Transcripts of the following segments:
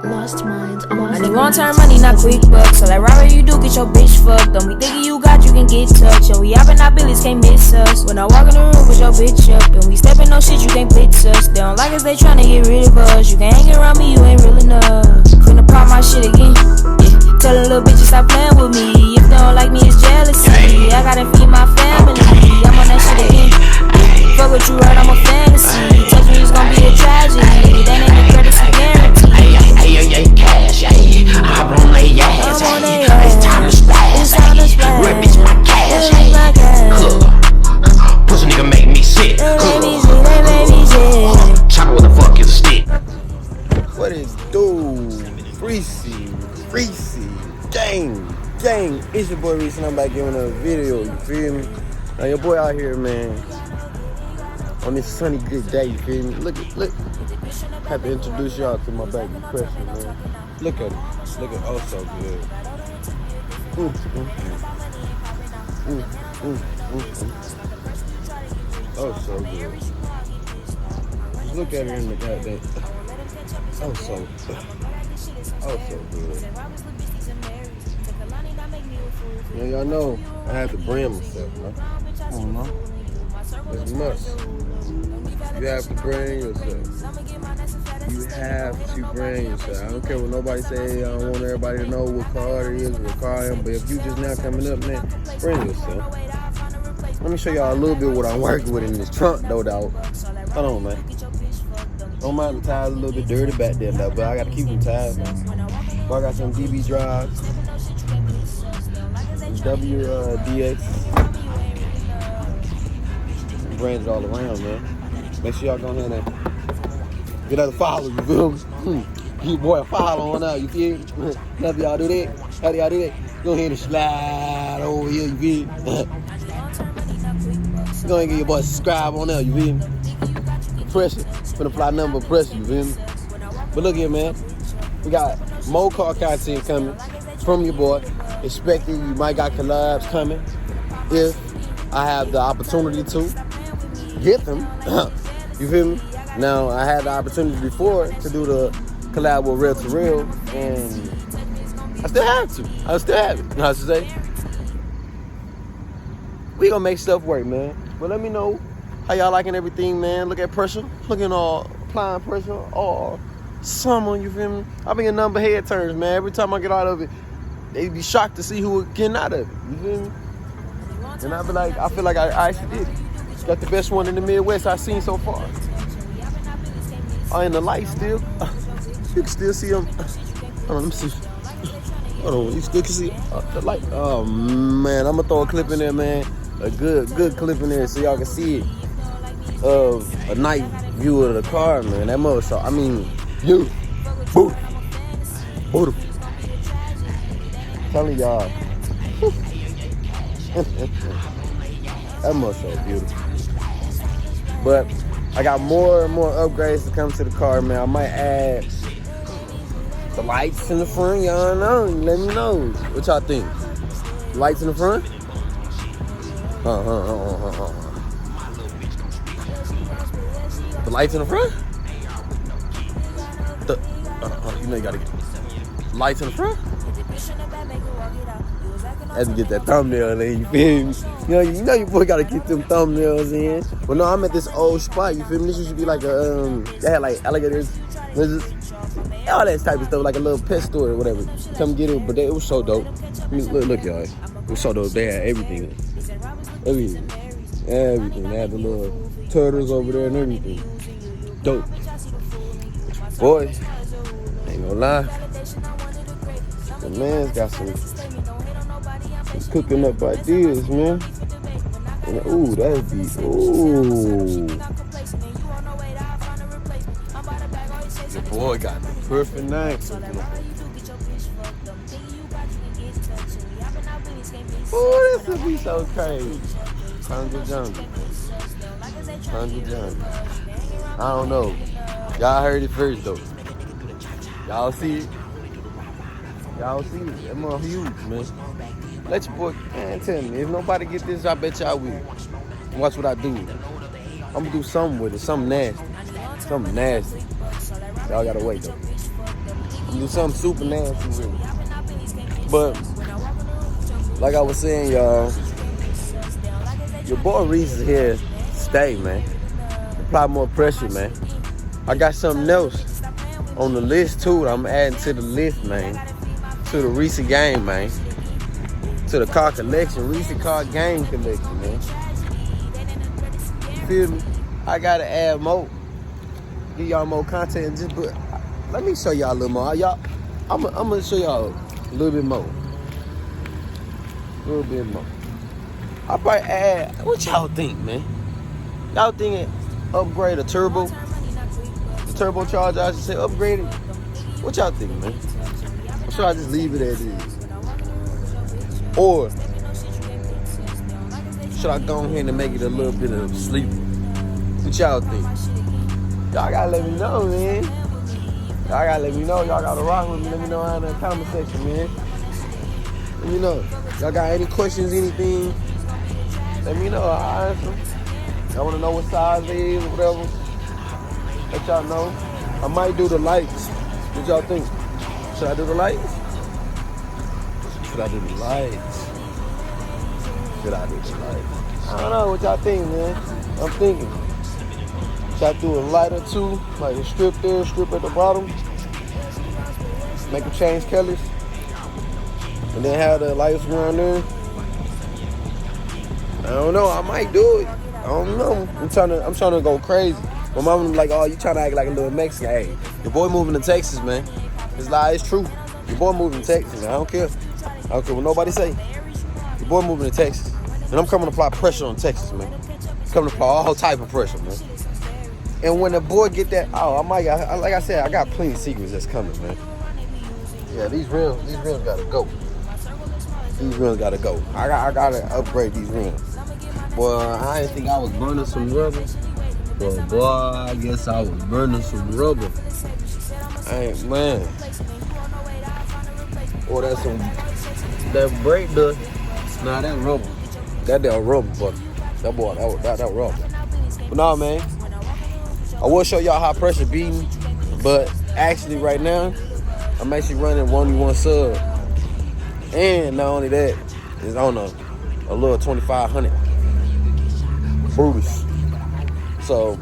Lost minds. I need long-term money, not quick bucks. So like, Robert, you do get your bitch fucked. Don't be thinking you got, you can get touched. And we hopping our billies, can't miss us. When I walk in the room with your bitch up, and we stepping no shit, you can't blitz us. They don't like us, they tryna get rid of us. You can hang around me, you ain't real enough. Finna pop my shit again. Yeah. Tell a little bitch to stop playing with me. If they don't like me, it's jealousy. I gotta feed my family. I'm on that shit again. Yeah. Fuck what you heard, I'm a fantasy. Touch me, it's gonna be a tragedy. That ain't the courtesy guarantee. Cash, I run they ass, it's time to splash, rip bitch my cash, pussy nigga make me sick, chopper what the fuck is a stick? What is do? Freezy, gang, it's your boy Reese and I'm back giving a video, you feel me? Now your boy out here, man, on this sunny good day, you feel me? Look, I have to introduce y'all to my baby question, man. Look at it, oh so good. Oh so good. Just look at her in the goddamn, oh so good. Yeah, y'all know I have to brand myself, man. I don't know. It's a must. You have to brand yourself. You have to brand yourself. I don't care what nobody say. I don't want everybody to know what car it is, what car I am. But if you just now coming up, man, brand yourself. Let me show y'all a little bit what I'm working with in this trunk, though. Hold on, man. Don't mind the tires a little bit dirty back there, though, but I gotta keep them tires, man. But I got some DB drives, WDX, brands all around, man. Make sure y'all go ahead and get out the follow, you feel me? You boy follow on out, you feel me? Have y'all do that? How do y'all do that? Go ahead and slide over here, you feel me? Go ahead and get your boy subscribe on out, you feel me? Press it. Finna fly number, press it, you feel me? But look here, man. We got more car content coming from your boy. Expect it. You might got collabs coming if I have the opportunity to get them. You feel me? Now, I had the opportunity before to do the collab with Real to Real, and I still have to. I still have it. You know how to say? We gonna make stuff work, man. But let me know how y'all liking everything, man. Look at pressure. Look at all applying pressure all summer, you feel me? I be in number head turns, man. Every time I get out of it, they be shocked to see who getting out of it. You feel me? And I be like, I feel like I actually did it. Got the best one in the Midwest I've seen so far. Oh, in the light still. You can still see them. Hold on, let me see. Hold on, you still can see the light. Oh man, I'm gonna throw a clip in there, man. A good clip in there so y'all can see it. Of a night view of the car, man. That motherfucker. I mean, beautiful. Telling y'all. That motherfucker beautiful. But I got more and more upgrades to come to the car, man. I might add the lights in the front. Y'all know. Let me know what y'all think. Lights in the front? The lights in the front? You know you gotta get lights in the front? I had to get that thumbnail in, you feel me? You know your boy gotta get them thumbnails in. But no, I'm at this old spot, you feel me? This used to be like a, they had like alligators, lizards, all that type of stuff, like a little pet store or whatever. Come get it, but it was so dope. I mean, look y'all, it was so dope. They had everything. Everything. They had the little turtles over there and everything. Dope. Boy, ain't gonna lie. The man's got some cooking up ideas, man. And, ooh, that'd be, ooh. Your boy got the perfect night. Oh, this would be so crazy. Jungle. I don't know. Y'all heard it first, though. Y'all see it? That mother huge, man. Let your boy, man, tell me. If nobody get this, I bet y'all will. Watch what I do. I'm gonna do something with it. Something nasty. Y'all gotta wait, though. Do something super nasty with it. But like I was saying, y'all, your boy Reese is here to stay, man. Apply more pressure, man. I got something else on the list too that I'm adding to the list, man. To the Reese game, man. To the car collection, Reese car game collection, man. You feel me? I gotta add more. Give y'all more content. Let me show y'all a little more. I'm gonna show y'all a little bit more. A little bit more. I probably add. What y'all think, man? Y'all think upgrade a turbo? The turbocharged, I should say, upgrade it. What y'all think, man? Or should I just leave it as is? Or should I go ahead and make it a little bit of sleeper? What y'all think? Y'all gotta let me know, man. Y'all gotta let me know. Y'all gotta rock with me. Let me know in the comment section, man. Let me know. Y'all got any questions, anything? Let me know. I'll answer. Y'all wanna know what size it is or whatever? Let y'all know. I might do the lights. What y'all think? Should I do the lights? Should I do the lights? Should I do the lights? I don't know what y'all think, man. I'm thinking. Should I do a light or two? Like a strip there, strip at the bottom. Make them change colors. And then have the lights around there. I don't know. I might do it. I don't know. I'm trying to go crazy. My mom was like, "Oh, you trying to act like a little Mexican?" Hey, your boy moving to Texas, man. It's like it's true. Your boy moving to Texas, man. I don't care. I don't care what nobody say. Your boy moving to Texas, and I'm coming to apply pressure on Texas, man. I'm coming to apply all type of pressure, man. And when the boy get that, like I said, I got plenty of secrets that's coming, man. Yeah, these rims gotta go. These rims gotta go. I gotta upgrade these rims. Boy, I didn't think I was burning some rubber. But boy, I guess I was burning some rubber. Man. Oh, that's some, that brake dust. Nah, that rubber. That rubber, but that boy, that rubber. But nah, man. I will show y'all how pressure beating, but actually right now, I'm actually running 1v1 sub. And not only that, it's on a little 2500 Brutus. So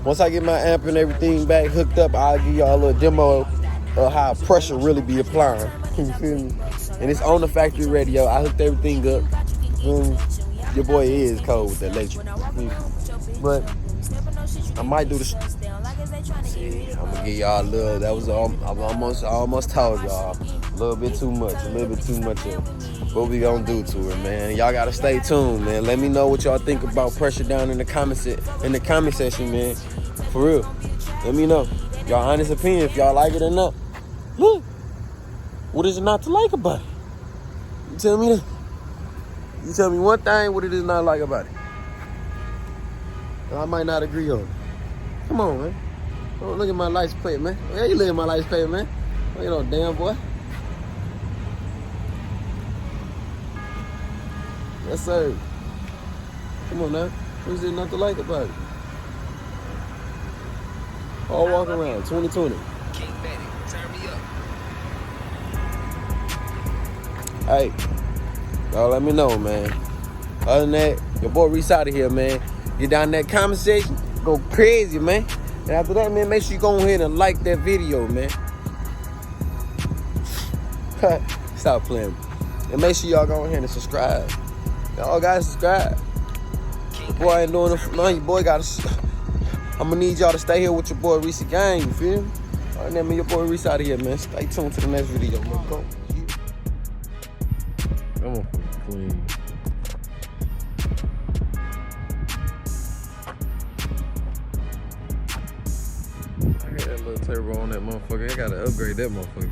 once I get my amp and everything back hooked up, I'll give y'all a little demo of how pressure really be applying. You feel me? And it's on the factory radio. I hooked everything up. Your boy is cold with that electric. But I might do this. See, I'm gonna give y'all a little. That was I almost told y'all a little bit too much of what we gonna do to it, man. Y'all gotta stay tuned, man. Let me know what y'all think about pressure down in the comment section, man. For real. Let me know y'all honest opinion if y'all like it or not. Look, what is it not to like about it? You tell me that. You tell me one thing what it is not like about it. I might not agree on it. Come on, man. Oh, look at my license plate, man. Yeah, you look at my license plate, man. Look at that damn boy. Yes, sir. Come on now. What's there not to like about it? All walking around, 2020. King Betty, turn me up. Hey, y'all let me know, man. Other than that, your boy Reese out of here, man. Get down in that comment section, go crazy, man. And after that, man, make sure you go ahead and like that video, man. Stop playing. And make sure y'all go ahead and subscribe. Y'all gotta subscribe. Your boy ain't doing it for nothing. Your boy gotta. I'm gonna need y'all to stay here with your boy Reese gang, you feel me? All right, man, your boy Reese out of here, man. Stay tuned to the next video, man. Go. Come on, clean. I got that little turbo on that motherfucker. I gotta upgrade that motherfucker.